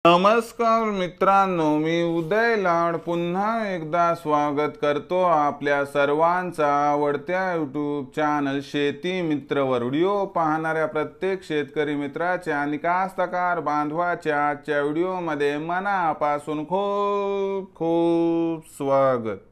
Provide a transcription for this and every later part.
नमस्कार मित्रांनो, मी उदय लाड पुन्हा एकदा स्वागत करतो आपल्या सर्वांचा आवडत्या यूट्यूब चॅनल शेती मित्रवर। व्हिडिओ पाहणाऱ्या प्रत्येक शेतकरी मित्राच्या आणि कास्तकार बांधवाच्या आजच्या व्हिडिओमध्ये मनापासून खूप खूप स्वागत।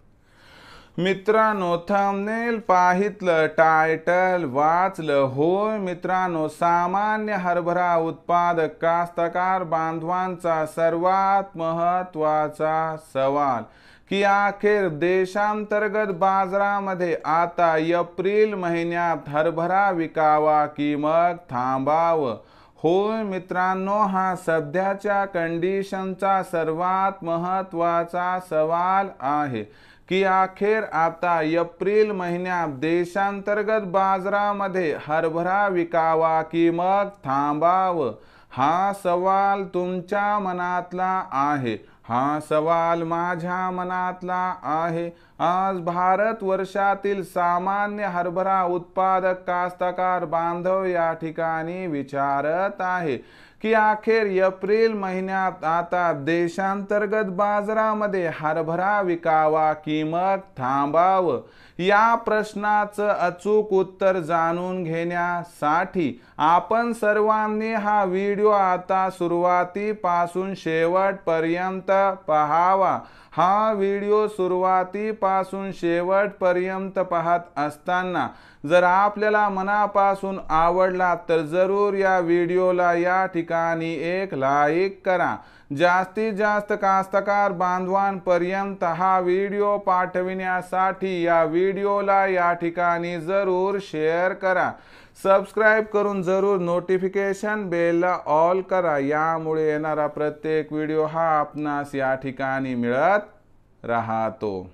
मित्रांनो, थंबनेल पाहितलं, टायटल वाचलं, होय मित्रांनो, सामान्य हरभरा उत्पादक कास्तकार बांधवांचा सर्वात महत्त्वाचा सवाल की अखेर देशांतर्गत बाजारामध्ये आता एप्रिल महिन्यात हरभरा विकावा की मग थांबावं। होय मित्रांनो, हा सध्याच्या कंडिशनचा सर्वात महत्त्वाचा सवाल आहे की अखेर आता एप्रिल महिन्यात देशांतर्गत बाजारामध्ये हरभरा विकावा की मग थांबावं। हा सवाल तुमच्या मनातला आहे, हा सवाल माझ्या मनातला आहे। आज भारत वर्षातील सामान्य हरभरा उत्पादक कास्तकार बांधव या ठिकाणी विचारत आहे की अखेर एप्रिल महिन्यात आता देशांतर्गत बाजारामध्ये हरभरा विकावा की मग थांबावं। या प्रश्नाचं अचूक उत्तर जाणून घेण्यासाठी आपण सर्वांनी हा व्हिडिओ आता सुरुवातीपासून शेवटपर्यंत पाहावा। हा व्हिडिओ सुरुवातीपासून शेवटपर्यंत पाहत असताना जर आपल्याला मनापासून आवडला तर जरूर या व्हिडिओला या ठिकाणी एक लाईक करा। जास्तीत जास्त कास्तकार बांधवांपर्यंत हा व्हिडिओ पाठविण्यासाठी या व्हिडिओला या ठिकाणी जरूर शेअर करा। सबस्क्राइब करून जरूर नोटिफिकेशन बेलला ऑल करा, यामुळे येणारा प्रत्येक व्हिडिओ हा आपणास या ठिकाणी मिळत राहतो।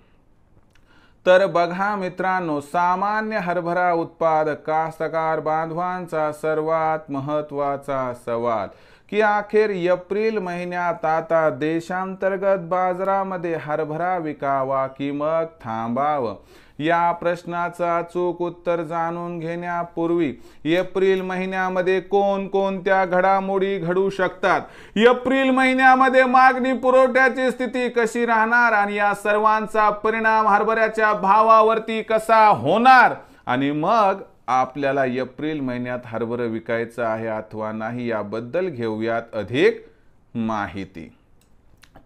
तर बघा मित्रांनो, सामान्य हरभरा उत्पादक कास्तकार बांधवांचा सर्वात महत्त्वाचा सवाल की अखेर एप्रिल महिन्यात आता देशांतर्गत बाजारामध्ये हरभरा विकावा की मग थांबावं। या प्रश्नाचं अचूक उत्तर जाणून घेण्यापूर्वी एप्रिल महिन्यामध्ये कोणकोणत्या घडामोडी घडू शकतात, एप्रिल महिन्यामध्ये मागणी पुरवठ्याची स्थिती कशी राहणार आणि या सर्वांचा परिणाम हरभऱ्याच्या भावावरती कसा होणार आणि मग आपल्याला एप्रिल महिन्यात हरभरा विकायचं आहे अथवा नाही याबद्दल घेऊयात अधिक माहिती।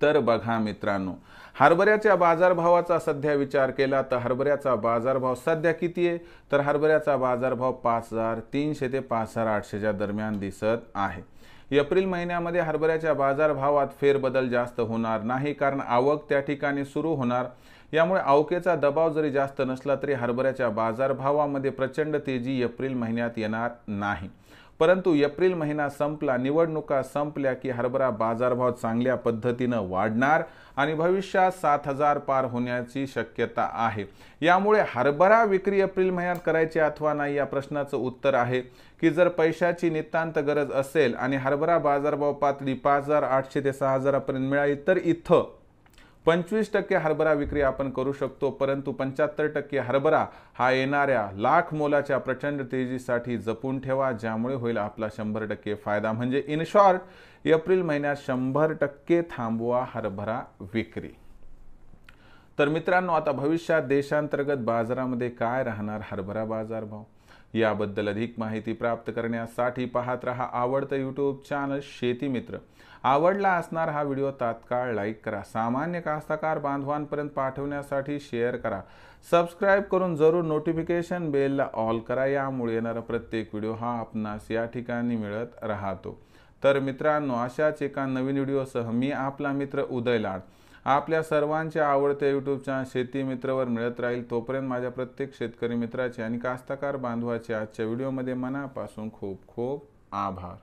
तर बघा मित्रांनो, हरभऱ्याच्या बाजारभावाचा सध्या विचार केला तर हरभऱ्याचा बाजारभाव सध्या किती आहे, तर हरभऱ्याचा बाजारभाव 5300 ते 5800 दरम्यान दिसत आहे। एप्रिल महिन्यामध्ये हरभऱ्याच्या बाजारभावात फेरबदल जास्त होणार नाही, कारण आवक त्या ठिकाणी सुरू होणार। यामुळे आवकेचा दबाव जरी जास्त नसला तरी हरभऱ्याच्या बाजारभावामध्ये प्रचंड तेजी एप्रिल महिन्यात येणार नाही। परंतु एप्रिल महिना संपला, निवडणुका संपल्या की हरभरा बाजारभाव चांगल्या पद्धतीनं वाढणार आणि भविष्यात 7000 पार होण्याची शक्यता आहे। यामुळे हरभरा विक्री एप्रिल महिन्यात करायची अथवा नाही या प्रश्नाचं उत्तर आहे की जर पैशाची नितांत गरज असेल आणि हरभरा बाजारभाव पातळी 5800 ते 6000 पर्यंत मिळाली तर इथं 25% हरभरा विक्री आपण करू शकतो। परंतु 75% हरभरा हा येणाऱ्या लाख मोलाच्या प्रचंड तेजीसाठी जपून ठेवा, ज्यामुळे होईल आपला 100% फायदा। म्हणजे इन शॉर्ट एप्रिल महिन्यात 100% थांबवा हरभरा विक्री। तर मित्रांनो, आता भविष्यात देशांतर्गत बाजारामध्ये काय राहणार हरभरा बाजारभाव याबद्दल अधिक माहिती प्राप्त करण्यासाठी पाहत रहा आवडतं यूट्यूब चॅनल शेती मित्र। आवडला असणार हा व्हिडिओ तात्काळ लाईक करा, सामान्य कास्तकार बांधवांपर्यंत पाठवण्यासाठी शेअर करा, सबस्क्राइब करून जरूर नोटिफिकेशन बेलला ऑल करा, यामुळे येणारा प्रत्येक व्हिडिओ हा आपणास या ठिकाणी मिळत राहतो। तर मित्रांनो, अशाच एका नवीन व्हिडिओसह मी आपला मित्र उदय लाड आपल्या सर्वांच्या आवडत्या यूट्यूब चॅनल शेती मित्रवर मिळत राहील। तोपर्यंत माझ्या प्रत्येक शेतकरी मित्राचे आणि कास्तकार बांधवाचे आजच्या व्हिडिओमध्ये मनापासून खूप खूप आभार।